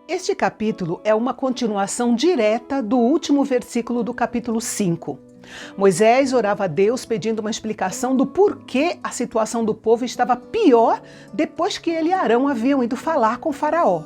Este capítulo é uma continuação direta do último versículo do capítulo 5. Moisés orava a Deus pedindo uma explicação do porquê a situação do povo estava pior depois que ele e Arão haviam ido falar com Faraó.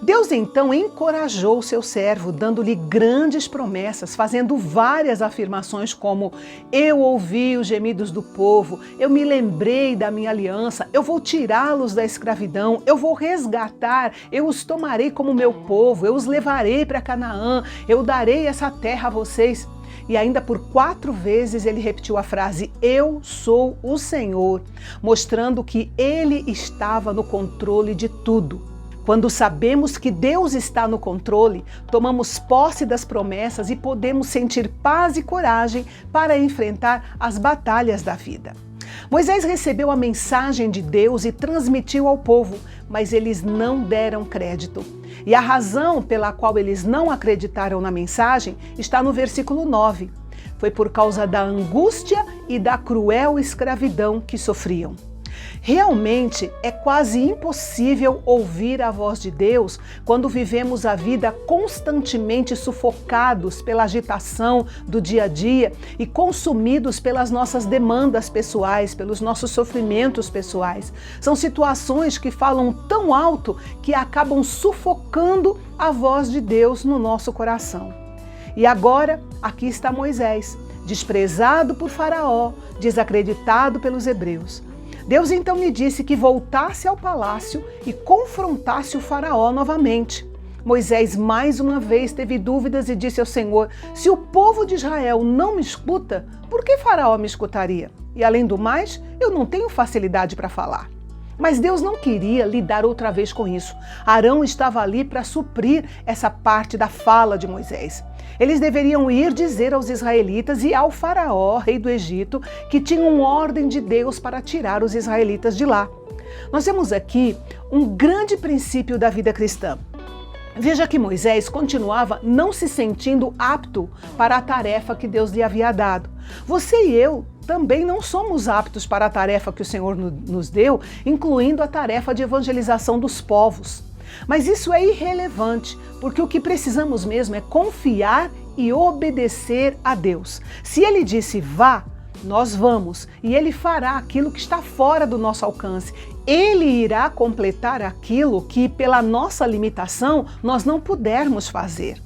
Deus então encorajou o seu servo, dando-lhe grandes promessas, fazendo várias afirmações como: eu ouvi os gemidos do povo, eu me lembrei da minha aliança, eu vou tirá-los da escravidão, eu vou resgatar, eu os tomarei como meu povo, eu os levarei para Canaã, eu darei essa terra a vocês. E ainda por 4 vezes ele repetiu a frase: eu sou o Senhor, mostrando que ele estava no controle de tudo. Quando sabemos que Deus está no controle, tomamos posse das promessas e podemos sentir paz e coragem para enfrentar as batalhas da vida. Moisés recebeu a mensagem de Deus e transmitiu ao povo, mas eles não deram crédito. E a razão pela qual eles não acreditaram na mensagem está no versículo 9. Foi por causa da angústia e da cruel escravidão que sofriam. Realmente é quase impossível ouvir a voz de Deus quando vivemos a vida constantemente sufocados pela agitação do dia a dia e consumidos pelas nossas demandas pessoais, pelos nossos sofrimentos pessoais. São situações que falam tão alto que acabam sufocando a voz de Deus no nosso coração. E agora, aqui está Moisés, desprezado por Faraó, desacreditado pelos hebreus. Deus então me disse que voltasse ao palácio e confrontasse o Faraó novamente. Moisés mais uma vez teve dúvidas e disse ao Senhor: se o povo de Israel não me escuta, por que Faraó me escutaria? E além do mais, eu não tenho facilidade para falar. Mas Deus não queria lidar outra vez com isso. Arão estava ali para suprir essa parte da fala de Moisés. Eles deveriam ir dizer aos israelitas e ao faraó, rei do Egito, que tinham ordem de Deus para tirar os israelitas de lá. Nós temos aqui um grande princípio da vida cristã. Veja que Moisés continuava não se sentindo apto para a tarefa que Deus lhe havia dado. Você e eu também não somos aptos para a tarefa que o Senhor nos deu, incluindo a tarefa de evangelização dos povos. Mas isso é irrelevante, porque o que precisamos mesmo é confiar e obedecer a Deus. Se Ele disse vá, nós vamos, e Ele fará aquilo que está fora do nosso alcance. Ele irá completar aquilo que, pela nossa limitação, nós não pudermos fazer.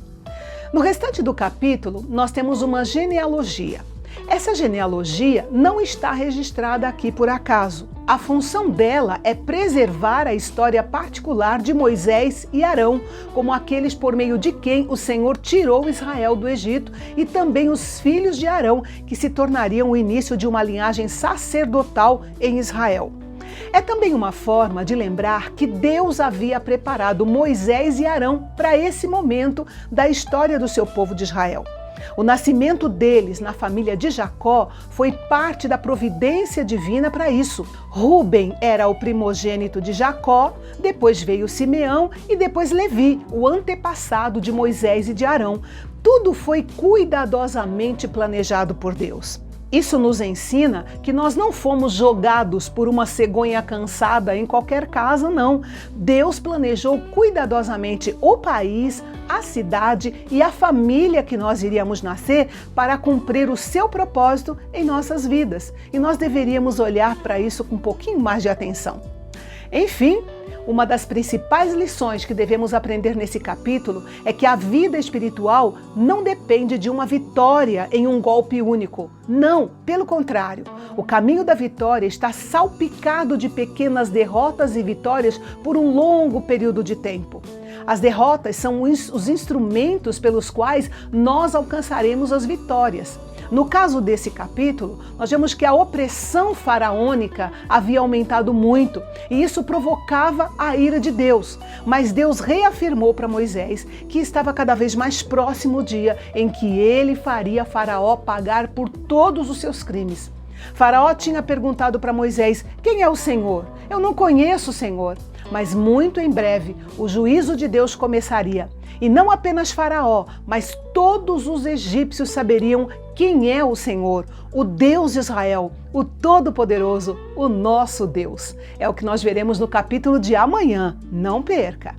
No restante do capítulo, nós temos uma genealogia. Essa genealogia não está registrada aqui por acaso. A função dela é preservar a história particular de Moisés e Arão, como aqueles por meio de quem o Senhor tirou Israel do Egito, e também os filhos de Arão, que se tornariam o início de uma linhagem sacerdotal em Israel. É também uma forma de lembrar que Deus havia preparado Moisés e Arão para esse momento da história do seu povo de Israel. O nascimento deles na família de Jacó foi parte da providência divina para isso. Rúben era o primogênito de Jacó, depois veio Simeão e depois Levi, o antepassado de Moisés e de Arão. Tudo foi cuidadosamente planejado por Deus. Isso nos ensina que nós não fomos jogados por uma cegonha cansada em qualquer casa, não. Deus planejou cuidadosamente o país, a cidade e a família que nós iríamos nascer para cumprir o seu propósito em nossas vidas. E nós deveríamos olhar para isso com um pouquinho mais de atenção. Enfim, uma das principais lições que devemos aprender nesse capítulo é que a vida espiritual não depende de uma vitória em um golpe único. Não, pelo contrário. O caminho da vitória está salpicado de pequenas derrotas e vitórias por um longo período de tempo. As derrotas são os instrumentos pelos quais nós alcançaremos as vitórias. No caso desse capítulo, nós vemos que a opressão faraônica havia aumentado muito e isso provocava a ira de Deus. Mas Deus reafirmou para Moisés que estava cada vez mais próximo o dia em que ele faria Faraó pagar por todos os seus crimes. Faraó tinha perguntado para Moisés: quem é o Senhor? Eu não conheço o Senhor. Mas muito em breve o juízo de Deus começaria. E não apenas Faraó, mas todos os egípcios saberiam quem é o Senhor, o Deus de Israel, o Todo-Poderoso, o nosso Deus. É o que nós veremos no capítulo de amanhã. Não perca!